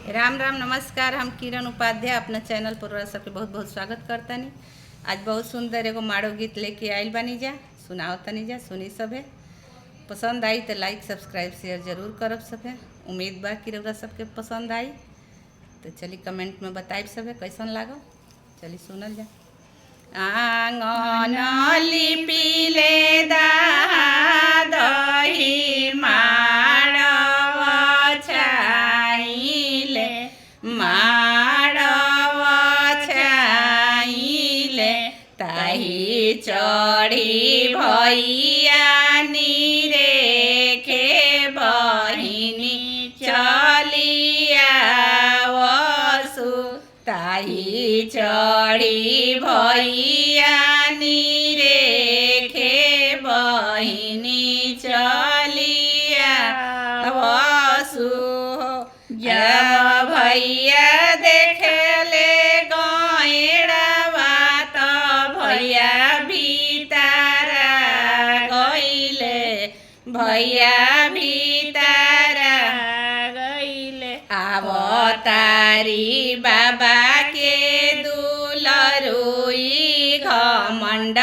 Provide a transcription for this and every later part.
राम राम नमस्कार। हम किरण उपाध्याय अपना चैनल पर सबके बहुत बहुत स्वागत करतानी। आज बहुत सुंदर एगो माड़ो गीत लेके आइल बानी जा, सुनाओ तनी जा, सुनी सभे। पसंद आई तो लाइक सब्सक्राइब शेयर जरूर करब सभे। उम्मीद बा कि रउरा सबके पसंद आई। तो चली कमेंट में बताइब सभे कैसन लागो। चली सुनल जा। आंगन लिपिले दही माड़वा छाइले, माड़वा छाइले, ताही चढ़ी भैया नीरेखे बहिनी चलिया वसु, ताही चढ़ी भैया नीरेखे बहिनी चलिया वसु। जब भैया देखले गैड़वा तो भैया भीतरा गइले, भैया भीतरा गइले। आवतारी बाबा के दुलरुई घमंड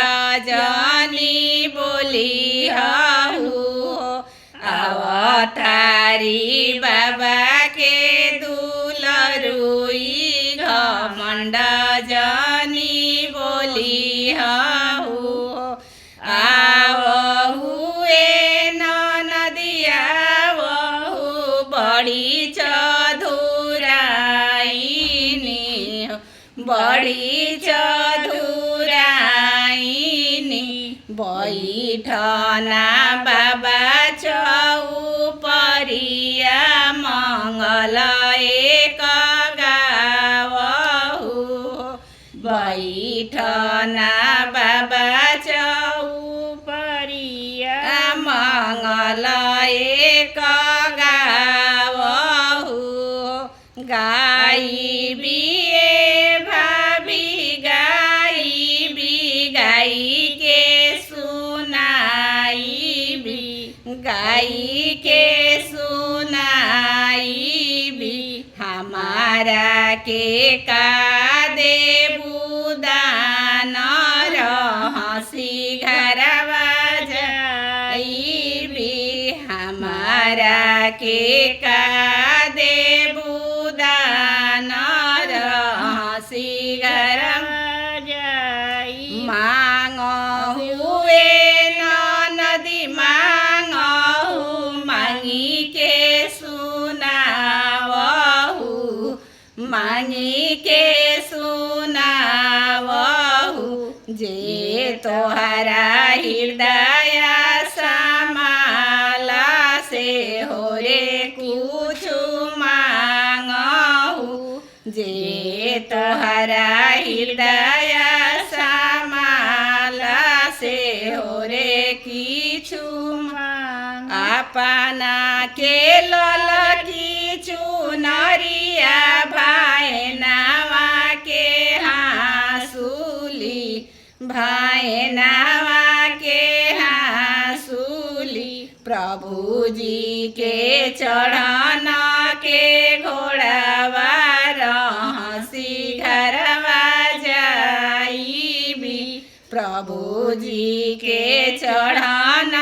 जनी बोली हहु। आवतारी बाबा के दुलरुई घमंड जनी बोली हहु। आवहु ए नदिया वहु बड़ी चधुराइनी, बड़ी चधुराइनी। बैठना बाबा चौपरिया मंगल एक गावहु। बैठना बाबा चौपरिया मंगल एक गावहु। गाई बिए भाभी गाई बी, गाई के सुनाई बी, गाई के सुनाई बी। हमारा के का देबू दान रहसी घरवा जाइबी। हमारा के का देबू दान रहसी घरवा जाई। मांगहु ए नदी मांगहु, मांगी के सुनावहु, मांगी के सुनावहु। जे तोहरा हृदय समाला से हो रे कुछ मांगहु। जे तोहरा हृदय समाला से हो रे किछु मांग। अपना के ललकी चुनरिया भाइनावा के हाँसुली, भाइनावा के हाँसुली। प्रभु जी के चढ़न के घोड़ावा रहसी घरवा जाइबी। प्रभु जी के चढ़न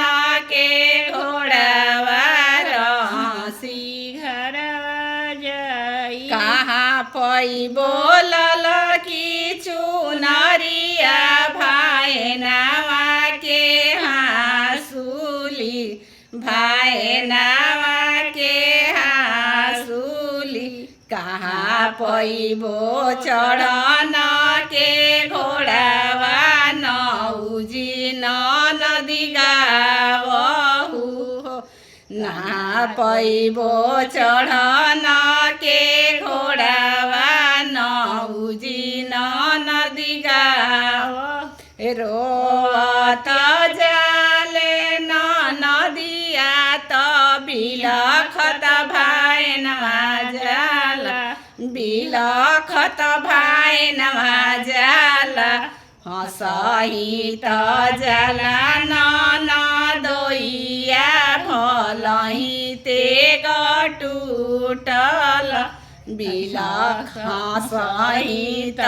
के घोड़ावा रहसी घरवा जाई। कहाँ पैबो ललकी चुनरिया भाइनावा के हाँसुली, भाइनावा के हाँसुली। कहाँ पैबो चढ़न के घोड़ावा नौजी नदी गावहु। ना पैबो चढ़न के घोड़ावा नौजी नदी गावहु। रोवत जाले नदिया तो बिलखत भाइनवा जाला, बिलखत भाइनवा जाला। हँसही त जाला ननदोइया भलही ते गटुटल बिलख सहित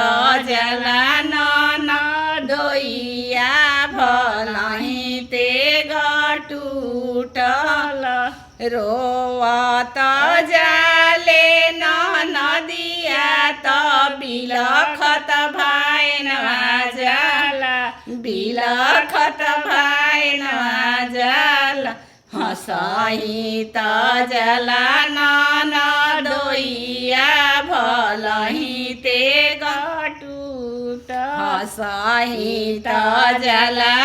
जला ननदोइया भलहि ते टूटल रोवत जाले नदिया त बिलखत भाइनवा जाला बिलखत भाइनवा जाला हसहित जला ननदोइया भलहि ते टूटल हसहित जला